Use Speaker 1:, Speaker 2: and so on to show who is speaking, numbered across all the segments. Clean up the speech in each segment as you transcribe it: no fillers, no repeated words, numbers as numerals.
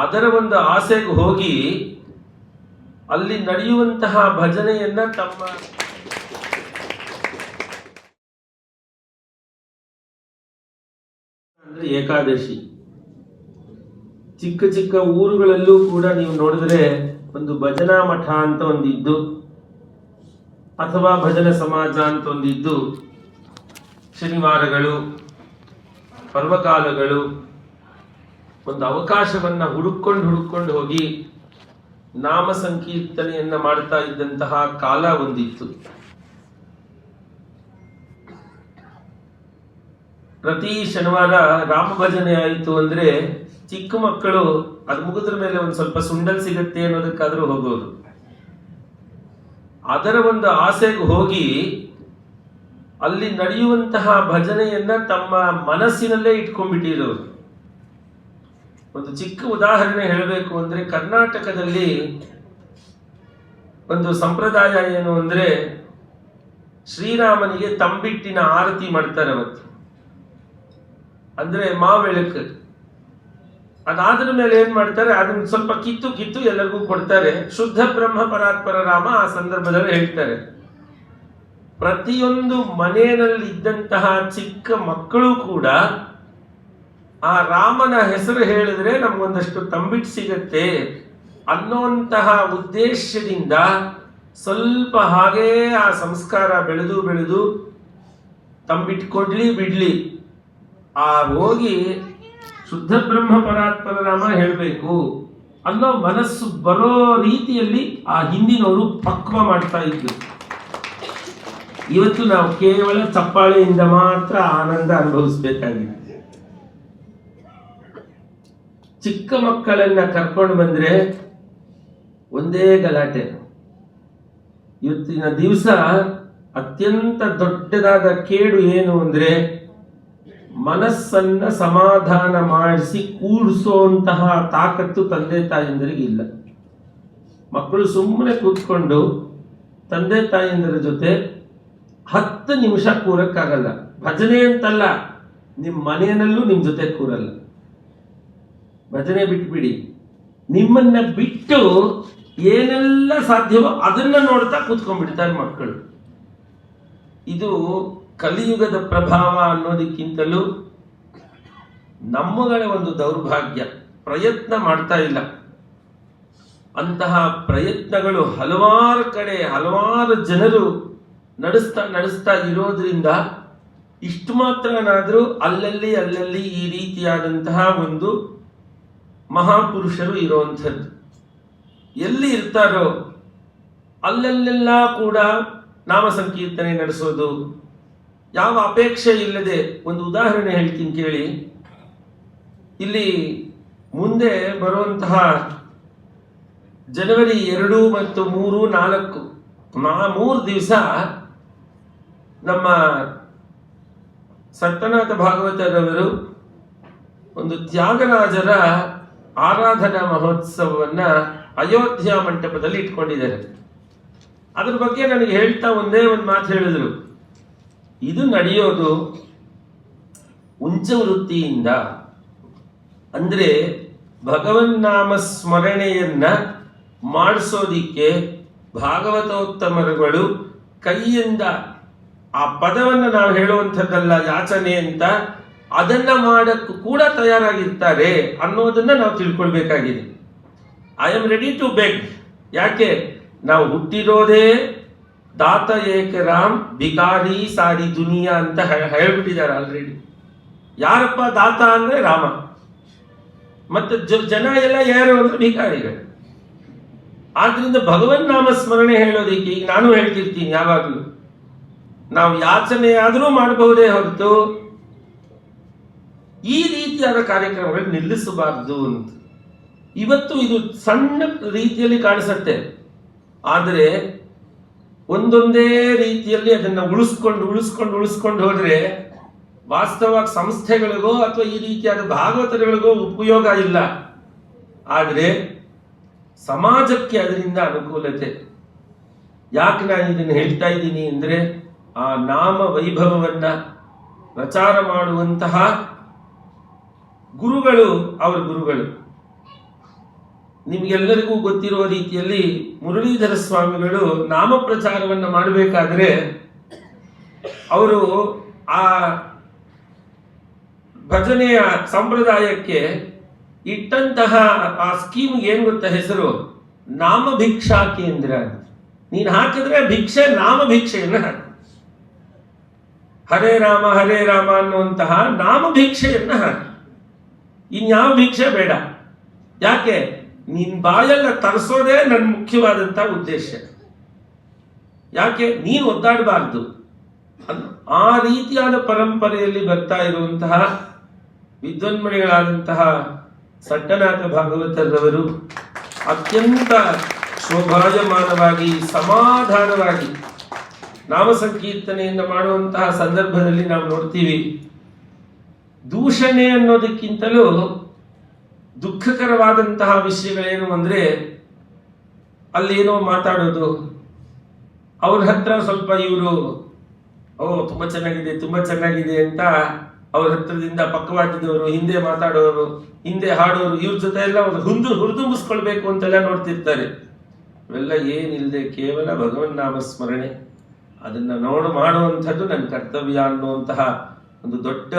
Speaker 1: ಅದರ ಒಂದು ಆಸೆಗೆ ಹೋಗಿ ಅಲ್ಲಿ ನಡೆಯುವಂತಹ ಭಜನೆಯನ್ನ ತಮ್ಮ ಅಂದ್ರೆ ಏಕಾದಶಿ ಚಿಕ್ಕ ಚಿಕ್ಕ ಊರುಗಳಲ್ಲೂ ಕೂಡ ನೀವು ನೋಡಿದ್ರೆ ಒಂದು ಭಜನಾ ಮಠ ಅಂತ ಒಂದಿದ್ದು ಅಥವಾ ಭಜನೆ ಸಮಾಜ ಅಂತ ಒಂದಿದ್ದು ಶನಿವಾರಗಳು ಪರ್ವಕಾಲಗಳು ಒಂದು ಅವಕಾಶವನ್ನ ಹುಡುಕೊಂಡು ಹೋಗಿ ನಾಮ ಸಂಕೀರ್ತನೆಯನ್ನ ಮಾಡ್ತಾ ಇದ್ದಂತಹ ಕಾಲ ಒಂದಿತ್ತು. ಪ್ರತಿ ಶನಿವಾರ ರಾಮ ಭಜನೆ ಆಯಿತು ಅಂದ್ರೆ ಚಿಕ್ಕ ಮಕ್ಕಳು ಅದು ಮುಗಿದ್ರ ಮೇಲೆ ಒಂದು ಸ್ವಲ್ಪ ಸುಂಡಲ್ ಸಿಗತ್ತೆ ಅನ್ನೋದಕ್ಕಾದ್ರೂ ಹೋಗೋದು. ಅದರ ಒಂದು ಆಸೆಗೆ ಹೋಗಿ ಅಲ್ಲಿ ನಡೆಯುವಂತಹ ಭಜನೆಯನ್ನ ತಮ್ಮ ಮನಸ್ಸಿನಲ್ಲೇ ಇಟ್ಕೊಂಡ್ಬಿಟ್ಟಿರೋರು. ಒಂದು ಚಿಕ್ಕ ಉದಾಹರಣೆ ಹೇಳಬೇಕು ಅಂದ್ರೆ, ಕರ್ನಾಟಕದಲ್ಲಿ ಒಂದು ಸಂಪ್ರದಾಯ ಏನು ಅಂದ್ರೆ, ಶ್ರೀರಾಮನಿಗೆ ತಂಬಿಟ್ಟಿನ ಆರತಿ ಮಾಡ್ತಾರೆ ಅವತ್ತು. ಅಂದ್ರೆ ಮಾವೆಳಕು. ಅದಾದ್ರ ಮೇಲೆ ಏನ್ ಮಾಡ್ತಾರೆ, ಅದನ್ನ ಸ್ವಲ್ಪ ಕಿತ್ತು ಎಲ್ಲರಿಗೂ ಕೊಡ್ತಾರೆ. ಶುದ್ಧ ಬ್ರಹ್ಮ ಪರಾತ್ಪರ ರಾಮ ಆ ಸಂದರ್ಭದಲ್ಲಿ ಹೇಳ್ತಾರೆ. ಪ್ರತಿಯೊಂದು ಮನೆಯಲ್ಲಿ ಇದ್ದಂತಹ ಚಿಕ್ಕ ಮಕ್ಕಳು ಕೂಡ ಆ ರಾಮನ ಹೆಸರು ಹೇಳಿದ್ರೆ ನಮ್ಗೊಂದಷ್ಟು ತಂಬಿಟ್ಟು ಸಿಗತ್ತೆ ಅನ್ನೋಂತಹ ಉದ್ದೇಶದಿಂದ ಸ್ವಲ್ಪ ಹಾಗೇ ಆ ಸಂಸ್ಕಾರ ಬೆಳೆದು ತಂಬಿಟ್ಟು ಕೊಡ್ಲಿ ಬಿಡ್ಲಿ ಆ ಹೋಗಿ ಶುದ್ಧ ಬ್ರಹ್ಮ ಪರಾತ್ಪರ ರಾಮ ಹೇಳಬೇಕು ಅನ್ನೋ ಮನಸ್ಸು ಬರೋ ರೀತಿಯಲ್ಲಿ ಆ ಹಿಂದಿನವರು ಪಕ್ವ ಮಾಡ್ತಾ ಇದ್ರು. ಇವತ್ತು ನಾವು ಕೇವಲ ಚಪ್ಪಾಳೆಯಿಂದ ಮಾತ್ರ ಆನಂದ ಅನುಭವಿಸ್ಬೇಕಾಗಿದೆ. ಚಿಕ್ಕ ಮಕ್ಕಳನ್ನ ಕರ್ಕೊಂಡು ಬಂದ್ರೆ ಒಂದೇ ಗಲಾಟೆ. ಇವತ್ತಿನ ದಿವಸ ಅತ್ಯಂತ ದೊಡ್ಡದಾದ ಕೇಡು ಏನು ಅಂದ್ರೆ, ಮನಸ್ಸನ್ನ ಸಮಾಧಾನ ಮಾಡಿಸಿ ಕೂಡಿಸುವಂತಹ ತಾಕತ್ತು ತಂದೆ ತಾಯಂದರಿಗೆ ಇಲ್ಲ. ಮಕ್ಕಳು ಸುಮ್ಮನೆ ಕೂತ್ಕೊಂಡು ತಂದೆ ತಾಯಂದರ ಜೊತೆ 10 ನಿಮಿಷ ಕೂರಕ್ಕಾಗಲ್ಲ. ಭಜನೆ ಅಂತಲ್ಲ, ನಿಮ್ಮ ಮನೆಯಲ್ಲೂ ನಿಮ್ ಜೊತೆ ಕೂರಲ್ಲ. ಭಜನೆ ಬಿಟ್ಬಿಡಿ, ನಿಮ್ಮನ್ನ ಬಿಟ್ಟು ಏನೆಲ್ಲ ಸಾಧ್ಯವೋ ಅದನ್ನ ನೋಡ್ತಾ ಕೂತ್ಕೊಂಡ್ಬಿಡ್ತಾರೆ ಮಕ್ಕಳು. ಇದು ಕಲಿಯುಗದ ಪ್ರಭಾವ ಅನ್ನೋದಕ್ಕಿಂತಲೂ ನಮ್ಮಗಳ ಒಂದು ದೌರ್ಭಾಗ್ಯ. ಪ್ರಯತ್ನ ಮಾಡ್ತಾ ಇಲ್ಲ. ಅಂತಹ ಪ್ರಯತ್ನಗಳು ಹಲವಾರು ಕಡೆ ಹಲವಾರು ಜನರು ನಡೆಸ್ತಾ ಇರೋದ್ರಿಂದ ಇಷ್ಟು ಮಾತ್ರನಾದ್ರೂ ಅಲ್ಲಲ್ಲಿ ಈ ರೀತಿಯಾದಂತಹ ಒಂದು ಮಹಾಪುರುಷರು ಇರುವಂಥದ್ದು. ಎಲ್ಲಿ ಇರ್ತಾರೋ ಅಲ್ಲೆಲ್ಲ ಕೂಡ ನಾಮ ಸಂಕೀರ್ತನೆ ನಡೆಸೋದು, ಯಾವ ಅಪೇಕ್ಷೆ ಇಲ್ಲದೆ. ಒಂದು ಉದಾಹರಣೆ ಹೇಳ್ತೀನಿ ಕೇಳಿ. ಇಲ್ಲಿ ಮುಂದೆ ಬರುವಂತಹ ಜನವರಿ 2 ಮತ್ತು 3, 4 3 ದಿವಸ ನಮ್ಮ ಸತ್ಯನಾಥ ಭಾಗವತರವರು ಒಂದು ತ್ಯಾಗರಾಜರ ಆರಾಧನಾ ಮಹೋತ್ಸವವನ್ನ ಅಯೋಧ್ಯ ಮಂಟಪದಲ್ಲಿ ಇಟ್ಕೊಂಡಿದ್ದಾರೆ. ಅದ್ರ ಬಗ್ಗೆ ನನಗೆ ಹೇಳ್ತಾ ಒಂದೇ ಒಂದು ಮಾತು ಹೇಳಿದ್ರು. ಇದು ನಡೆಯೋದು ಉಂಚ ವೃತ್ತಿಯಿಂದ. ಅಂದ್ರೆ ಭಗವನ್ನಾಮ ಸ್ಮರಣೆಯನ್ನ ಮಾಡಿಸೋದಿಕ್ಕೆ ಭಾಗವತೋತ್ತಮರುಗಳು ಕೈಯಿಂದ ಆ ಪದವನ್ನು ನಾವು ಹೇಳುವಂಥದ್ದಲ್ಲ ಯಾಚನೆ ಅಂತ, ಅದನ್ನ ಮಾಡಕ್ಕೂ ಕೂಡ ತಯಾರಾಗಿರ್ತಾರೆ ಅನ್ನೋದನ್ನ ನಾವು ತಿಳ್ಕೊಳ್ಬೇಕಾಗಿದೆ. I am ready to beg. ಯಾಕೆ? ನಾವು ಹುಟ್ಟಿರೋದೇ ದಾತ ಏಕ ರಾಮ್ ಭಿಕಾರಿ ಸಾರಿ ದುನಿಯಾ ಅಂತ ಹೇಳ್ಬಿಟ್ಟಿದ್ದಾರೆ ಆಲ್ರೆಡಿ. ಯಾರಪ್ಪ ದಾತ ಅಂದ್ರೆ ರಾಮ, ಮತ್ತೆ ಜನ ಎಲ್ಲ ಯಾರು ಅಂದ್ರೆ ಭಿಕಾರಿಗಳು. ಆದ್ರಿಂದ ಭಗವನ್ ನಾಮ ಸ್ಮರಣೆ ಹೇಳೋದಿಕ್ಕೆ ಈಗ ನಾನು ಹೇಳ್ತಿರ್ತೀನಿ ಯಾವಾಗಲೂ, ನಾವು ಯಾಚನೆ ಆದರೂ ಮಾಡಬಹುದೇ ಹೊರತು ಈ ರೀತಿಯಾದ ಕಾರ್ಯಕ್ರಮಗಳು ನಿಲ್ಲಿಸಬಾರದು ಅಂತ. ಇವತ್ತು ಇದು ಸಣ್ಣ ರೀತಿಯಲ್ಲಿ ಕಾಣಿಸುತ್ತೆ, ಆದರೆ ಒಂದೊಂದೇ ರೀತಿಯಲ್ಲಿ ಅದನ್ನ ಉಳಿಸ್ಕೊಂಡು ಹೋದ್ರೆ ವಾಸ್ತವವಾಗಿ ಸಂಸ್ಥೆಗಳಿಗೋ ಅಥವಾ ಈ ರೀತಿಯಾದ ಭಾಗವತಗಳಿಗೋ ಉಪಯೋಗ ಇಲ್ಲ. ಆದರೆ ಸಮಾಜಕ್ಕೆ ಅದರಿಂದ ಅನುಕೂಲತೆ. ಯಾಕೆ ನಾನು ಇದನ್ನು ಹೇಳ್ತಾ ಇದ್ದೀನಿ ಅಂದ್ರೆ, ಆ ನಾಮ ವೈಭವವನ್ನ ಪ್ರಚಾರ ಮಾಡುವಂತಹ ಗುರುಗಳು ಅವರ ಗುರುಗಳು. ನಿಮಗೆಲ್ಲರಿಗೂ ಗೊತ್ತಿರುವ ರೀತಿಯಲ್ಲಿ ಮುರಳೀಧರ ಸ್ವಾಮಿಗಳು ನಾಮ ಪ್ರಚಾರವನ್ನು ಮಾಡಬೇಕಾದ್ರೆ ಅವರು ಆ ಭಜನೆಯ ಸಂಪ್ರದಾಯಕ್ಕೆ ಇಟ್ಟಂತಹ ಆ ಸ್ಕೀಮ್ ಏನ್ ಗೊತ್ತಾ ಹೆಸರು? ನಾಮ ಭಿಕ್ಷಾ ಕೇಂದ್ರ. ನೀನು ಹಾಕಿದ್ರೆ ಭಿಕ್ಷೆ ನಾಮ ಭಿಕ್ಷೆಯನ್ನು ಹಾಕು. ಹರೇ ರಾಮ ಅನ್ನುವಂತಹ ನಾಮ ಭಿಕ್ಷೆಯನ್ನು ಹಾಕಿ. ಇನ್ಯಾವ ಭಿಕ್ಷೆ ಬೇಡ. ಯಾಕೆ? ನಿನ್ ಬಾಯೆಲ್ಲ ತರಿಸೋದೇ ನನ್ನ ಮುಖ್ಯವಾದಂತಹ ಉದ್ದೇಶ. ಯಾಕೆ? ನೀನು ಒದ್ದಾಡಬಾರ್ದು. ಆ ರೀತಿಯಾದ ಪರಂಪರೆಯಲ್ಲಿ ಬರ್ತಾ ಇರುವಂತಹ ವಿದ್ವನ್ಮಣಿಗಳಾದಂತಹ ಸಟ್ಟನಾಥ ಭಾಗವತರವರು ಅತ್ಯಂತ ಶೋಭಾಯಮಾನವಾಗಿ ಸಮಾಧಾನವಾಗಿ ನಾಮ ಸಂಕೀರ್ತನೆಯನ್ನು ಮಾಡುವಂತಹ ಸಂದರ್ಭದಲ್ಲಿ ನಾವು ನೋಡ್ತೀವಿ, ದೂಷಣೆ ಅನ್ನೋದಕ್ಕಿಂತಲೂ ದುಃಖಕರವಾದಂತಹ ವಿಷಯಗಳೇನು ಅಂದ್ರೆ ಅಲ್ಲೇನೋ ಮಾತಾಡೋದು, ಅವ್ರ ಹತ್ರ ಸ್ವಲ್ಪ ಇವರು ತುಂಬಾ ಚೆನ್ನಾಗಿದೆ ಅಂತ ಅವ್ರ ಹತ್ರದಿಂದ ಪಕ್ಕವಾದ್ಯದವರು, ಹಿಂದೆ ಮಾತಾಡೋರು, ಹಿಂದೆ ಹಾಡೋರು, ಇವ್ರ ಜೊತೆ ಎಲ್ಲ ಹುರಿದುಂಬಿಸ್ಕೊಳ್ಬೇಕು ಅಂತೆಲ್ಲ ನೋಡ್ತಿರ್ತಾರೆ. ಇವೆಲ್ಲ ಏನಿಲ್ಲದೆ ಕೇವಲ ಭಗವನ್ ನಾಮ ಸ್ಮರಣೆ, ಅದನ್ನ ಮಾಡುವಂಥದ್ದು ನನ್ನ ಕರ್ತವ್ಯ ಅನ್ನುವಂತಹ ಒಂದು ದೊಡ್ಡ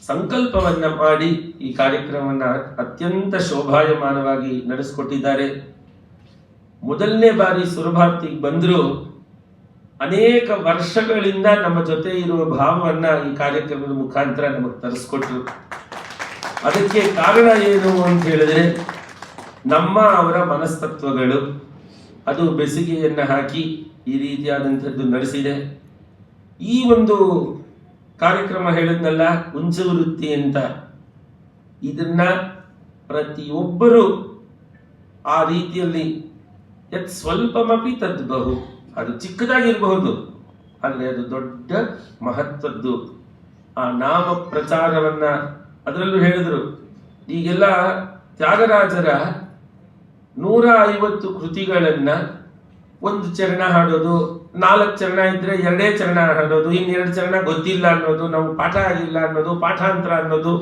Speaker 1: ಸಂಕಲ್ಪವನ್ನ ಮಾಡಿ ಈ ಕಾರ್ಯಕ್ರಮವನ್ನ ಅತ್ಯಂತ ಶೋಭಾಯಮಾನವಾಗಿ ನಡೆಸಿಕೊಟ್ಟಿದ್ದಾರೆ. ಮೊದಲನೇ ಬಾರಿ ಸುರಭಾರತಿಗೆ ಬಂದ್ರು ಅನೇಕ ವರ್ಷಗಳಿಂದ ನಮ್ಮ ಜೊತೆ ಇರುವ ಭಾವವನ್ನ ಈ ಕಾರ್ಯಕ್ರಮದ ಮುಖಾಂತರ ನಮಗೆ ತರಿಸ್ಕೊಟ್ರು. ಅದಕ್ಕೆ ಕಾರಣ ಏನು ಅಂತ ಹೇಳಿದ್ರೆ ಅವರ ಮನಸ್ತತ್ವಗಳು. ಅದು ಬೆಸುಗೆಯನ್ನ ಹಾಕಿ ಈ ರೀತಿಯಾದಂಥದ್ದು ನಡೆಸಿದೆ. ಈ ಒಂದು ಕಾರ್ಯಕ್ರಮ ಹೇಳಿದ್ನಲ್ಲ ಉಂಚವೃತ್ತಿ ಅಂತ, ಇದನ್ನ ಪ್ರತಿಯೊಬ್ಬರು ಆ ರೀತಿಯಲ್ಲಿ ಯತ್ ಸ್ವಲ್ಪಮಪಿ ತದ್ಬಹು, ಅದು ಚಿಕ್ಕದಾಗಿರಬಹುದು ಆದರೆ ಅದು ದೊಡ್ಡ ಮಹತ್ವದ್ದು. ಆ ನಾಮ ಪ್ರಚಾರವನ್ನ ಅದರಲ್ಲೂ ಹೇಳಿದ್ರು. ಈಗೆಲ್ಲ ತ್ಯಾಗರಾಜರ 150 ಕೃತಿಗಳನ್ನ ಒಂದು ಚರಣ ಹಾಡೋದು, 4 ಚರಣ ಇದ್ರೆ 2 ಚರಣ ಹಾಡೋದು, 2 ಚರಣ ಗೊತ್ತಿಲ್ಲ ಅನ್ನೋದು, ನಾವು ಪಾಠ ಆಗಿಲ್ಲ ಅನ್ನೋದು, ಪಾಠಾಂತರ ಅನ್ನೋದು,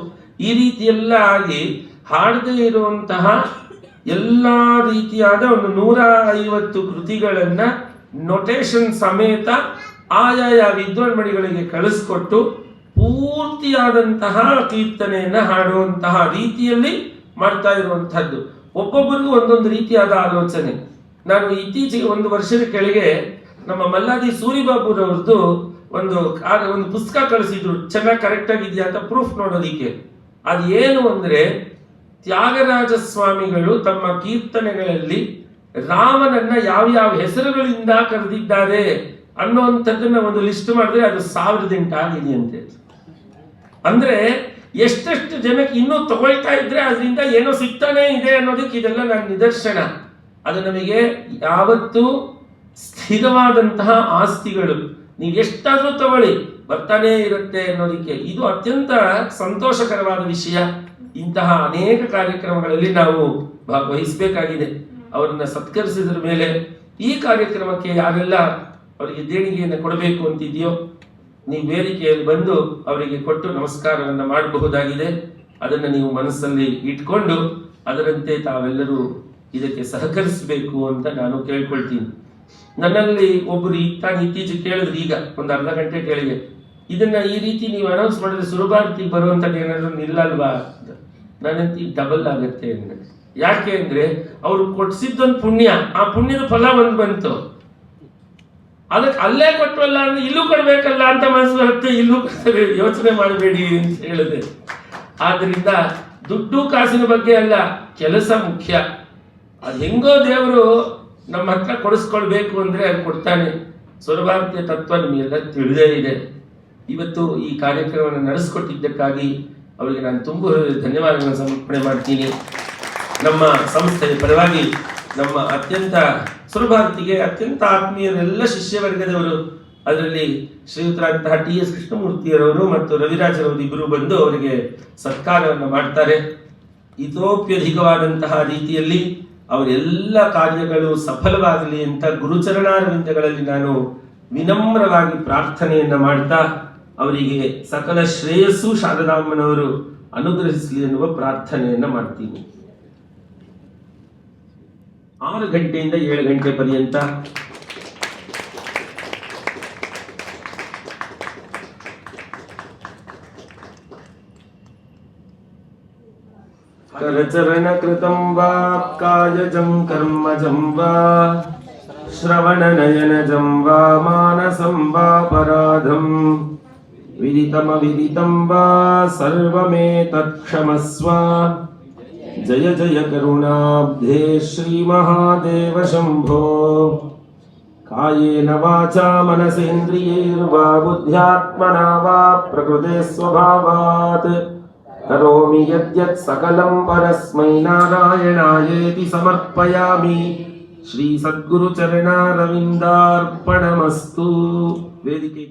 Speaker 1: ಈ ರೀತಿ ಎಲ್ಲ ಆಗಿ ಹಾಡದೇ ಇರುವಂತಹ ಎಲ್ಲಾ ರೀತಿಯಾದ ಒಂದು 150 ಕೃತಿಗಳನ್ನ ನೊಟೇಷನ್ ಸಮೇತ ಆಯಾಯ ವಿದ್ವಾನ್ಮಣಿಗಳಿಗೆ ಕಳಿಸ್ಕೊಟ್ಟು ಪೂರ್ತಿಯಾದಂತಹ ಕೀರ್ತನೆಯನ್ನ ಹಾಡುವಂತಹ ರೀತಿಯಲ್ಲಿ ಮಾಡ್ತಾ ಇರುವಂತಹದ್ದು. ಒಬ್ಬೊಬ್ಬರಿಗೂ ಒಂದೊಂದು ರೀತಿಯಾದ ಆಲೋಚನೆ. ನಾನು ಇತ್ತೀಚೆಗೆ 1 ವರ್ಷದ ಕೆಳಗೆ ನಮ್ಮ ಮಲ್ಲಾದಿ ಸೂರಿಬಾಬುರವ್ರದ್ದು ಒಂದು ಪುಸ್ತಕ ಕಳಿಸಿದ್ರು, ಚೆನ್ನಾಗಿ ಕರೆಕ್ಟ್ ಆಗಿದೆಯಾ ಅಂತ ಪ್ರೂಫ್ ನೋಡೋದಿಕ್ಕೆ. ಅದು ಏನು ಅಂದ್ರೆ ತ್ಯಾಗರಾಜ ಸ್ವಾಮಿಗಳು ತಮ್ಮ ಕೀರ್ತನೆಗಳಲ್ಲಿ ರಾಮನನ್ನ ಯಾವ ಹೆಸರುಗಳಿಂದ ಕರೆದಿದ್ದಾರೆ ಅನ್ನುವಂಥದ್ದನ್ನ ಒಂದು ಲಿಸ್ಟ್ ಮಾಡಿದ್ರೆ ಅದು 1008 ಆಗಿದೆಯಂತೆ. ಅಂದ್ರೆ ಎಷ್ಟೆಷ್ಟು ಜನಕ್ಕೆ ಇನ್ನೂ ತಗೊಳ್ತಾ ಇದ್ರೆ ಅದರಿಂದ ಏನೋ ಸಿಗ್ತಾನೆ ಇದೆ ಅನ್ನೋದಕ್ಕೆ ಇದೆಲ್ಲ ನನ್ನ ನಿದರ್ಶನ. ಅದು ನಮಗೆ ಯಾವತ್ತೂ ಸ್ಥಿರವಾದಂತಹ ಆಸ್ತಿಗಳು. ನೀವು ಎಷ್ಟಾದ್ರೂ ತಗೊಳ್ಳಿ ಬರ್ತಾನೆ ಇರುತ್ತೆ ಅನ್ನೋದಕ್ಕೆ ಇದು ಅತ್ಯಂತ ಸಂತೋಷಕರವಾದ ವಿಷಯ. ಇಂತಹ ಅನೇಕ ಕಾರ್ಯಕ್ರಮಗಳಲ್ಲಿ ನಾವು ಭಾಗವಹಿಸಬೇಕಾಗಿದೆ. ಅವರನ್ನ ಸತ್ಕರಿಸಿದ್ರ ಮೇಲೆ ಈ ಕಾರ್ಯಕ್ರಮಕ್ಕೆ ಯಾರೆಲ್ಲ ಅವರಿಗೆ ದೇಣಿಗೆಯನ್ನು ಕೊಡಬೇಕು ಅಂತಿದೆಯೋ ನೀವು ವೇದಿಕೆಯಲ್ಲಿ ಬಂದು ಅವರಿಗೆ ಕೊಟ್ಟು ನಮಸ್ಕಾರವನ್ನು ಮಾಡಬಹುದಾಗಿದೆ. ಅದನ್ನು ನೀವು ಮನಸ್ಸಲ್ಲಿ ಇಟ್ಕೊಂಡು ಅದರಂತೆ ತಾವೆಲ್ಲರೂ ಇದಕ್ಕೆ ಸಹಕರಿಸಬೇಕು ಅಂತ ನಾನು ಕೇಳ್ಕೊಳ್ತೀನಿ. ನನ್ನಲ್ಲಿ ಒಬ್ಬರು ಇತ್ತೀಚೆಗೆ ಕೇಳಿದ್ರು, ಈಗ ಒಂದು ಅರ್ಧ ಗಂಟೆ ಕೆಳಗೆ, ಇದನ್ನ ಈ ರೀತಿ ನೀವು ಅನೌನ್ಸ್ ಮಾಡಿದ್ರೆ ಸುರಭಾರತಿಗೆ ಬರುವಂತದ್ದು ಏನಾದ್ರು ನಿಲ್ಲಲ್ವಾ ಅಂತ. ನಾನಂತ ಡಬಲ್ ಆಗತ್ತೆ ಅಂದ್ರೆ. ಯಾಕೆ ಅಂದ್ರೆ ಅವ್ರು ಕೊಡ್ಸಿದ್ದೊಂದು ಪುಣ್ಯ, ಆ ಪುಣ್ಯದ ಫಲ ಒಂದು ಬಂತು, ಅದಕ್ಕೆ ಅಲ್ಲೇ ಕೊಟ್ಟವಲ್ಲ ಅಂದ್ರೆ ಇಲ್ಲೂ ಕೊಡ್ಬೇಕಲ್ಲ ಅಂತ ಮನಸ್ಸು ಬರುತ್ತೆ. ಇಲ್ಲೂ ಯೋಚನೆ ಮಾಡಬೇಡಿ ಅಂತ ಹೇಳಿದೆ. ಆದ್ರಿಂದ ದುಡ್ಡು ಕಾಸಿನ ಬಗ್ಗೆ ಅಲ್ಲ, ಕೆಲಸ ಮುಖ್ಯ. ಅದು ಹೆಂಗೋ ದೇವರು ನಮ್ಮ ಹತ್ರ ಕೊಡಿಸ್ಕೊಳ್ಬೇಕು ಅಂದ್ರೆ ಅದು ಕೊಡ್ತಾನೆ. ಸುರಭಾರತಿಯ ತತ್ವ ನಿಮಗೆಲ್ಲ ತಿಳಿದೇ ಇದೆ. ಇವತ್ತು ಈ ಕಾರ್ಯಕ್ರಮವನ್ನು ನಡೆಸಿಕೊಟ್ಟಿದ್ದಕ್ಕಾಗಿ ಅವರಿಗೆ ನಾನು ತುಂಬ ಧನ್ಯವಾದಗಳನ್ನು ಸಮರ್ಪಣೆ ಮಾಡ್ತೀನಿ. ನಮ್ಮ ಸಂಸ್ಥೆಯ ಪರವಾಗಿ ನಮ್ಮ ಅತ್ಯಂತ ಸುರಭಾರತಿಗೆ ಅತ್ಯಂತ ಆತ್ಮೀಯರೆಲ್ಲ ಶಿಷ್ಯವರ್ಗದವರು, ಅದರಲ್ಲಿ ಶ್ರೀಯುತರಾದಂತಹ TS ಕೃಷ್ಣಮೂರ್ತಿಯರವರು ಮತ್ತು ರವಿರಾಜರವರು ಇಬ್ಬರು ಬಂದು ಅವರಿಗೆ ಸತ್ಕಾರವನ್ನು ಮಾಡ್ತಾರೆ. ಇತೋಪ್ಯಧಿಕವಾದಂತಹ ರೀತಿಯಲ್ಲಿ ಅವರೆಲ್ಲ ಕಾರ್ಯಗಳು ಸಫಲವಾಗಲಿ ಅಂತ ಗುರುಚರಣಾರವಿಂದಗಳಲ್ಲಿ ನಾನು ವಿನಮ್ರವಾಗಿ ಪ್ರಾರ್ಥನೆಯನ್ನ ಮಾಡ್ತಾ ಅವರಿಗೆ ಸಕಲ ಶ್ರೇಯಸ್ಸು ಶಾರದಾಮ್ಮನವರು ಅನುಗ್ರಹಿಸಲಿ ಎನ್ನುವ ಪ್ರಾರ್ಥನೆಯನ್ನ ಮಾಡ್ತೀನಿ. 6 ಗಂಟೆಯಿಂದ 7 ಗಂಟೆ ಪರ್ಯಂತ ಕರಚರಣ ಕೃತಂ ವಾ ಕಾಯಜಂ ಕರ್ಮಜಂ ವಾ ಶ್ರವಣನಯನಜಂ ವಾ ಮಾನಸಂ ವಾ ಪರಾಧಂ ವಿದಿತಮವಿದಿತಂ ವಾ ಸರ್ವಮೇತತ್ ಕ್ಷಮಸ್ವ. ಜಯ ಜಯ ಕರುಣಾಬ್ಧೇ ಶ್ರೀ ಮಹಾದೇವ ಶಂಭೋ. ಕಾಯೇನ ವಾಚಾ ಮನಸೇಂದ್ರಿಯೈರ್ವಾ ಬುದ್ಧ್ಯಾತ್ಮನಾ ವಾ ಪ್ರಕೃತೆ ಸ್ವಭಾವಾತ್ ಕರೋಮಿ ಯದ್ಯತ್ ಸಕಲಂ ಪರಸ್ಮೈ ನಾರಾಯಣಾಯೇತಿ ಸಮರ್ಪಯಾಮಿ. ಶ್ರೀ ಸದ್ಗುರು ಚರಣಾರವಿಂದಾರ್ಪಣಮಸ್ತು. ವೇದಿಕೆ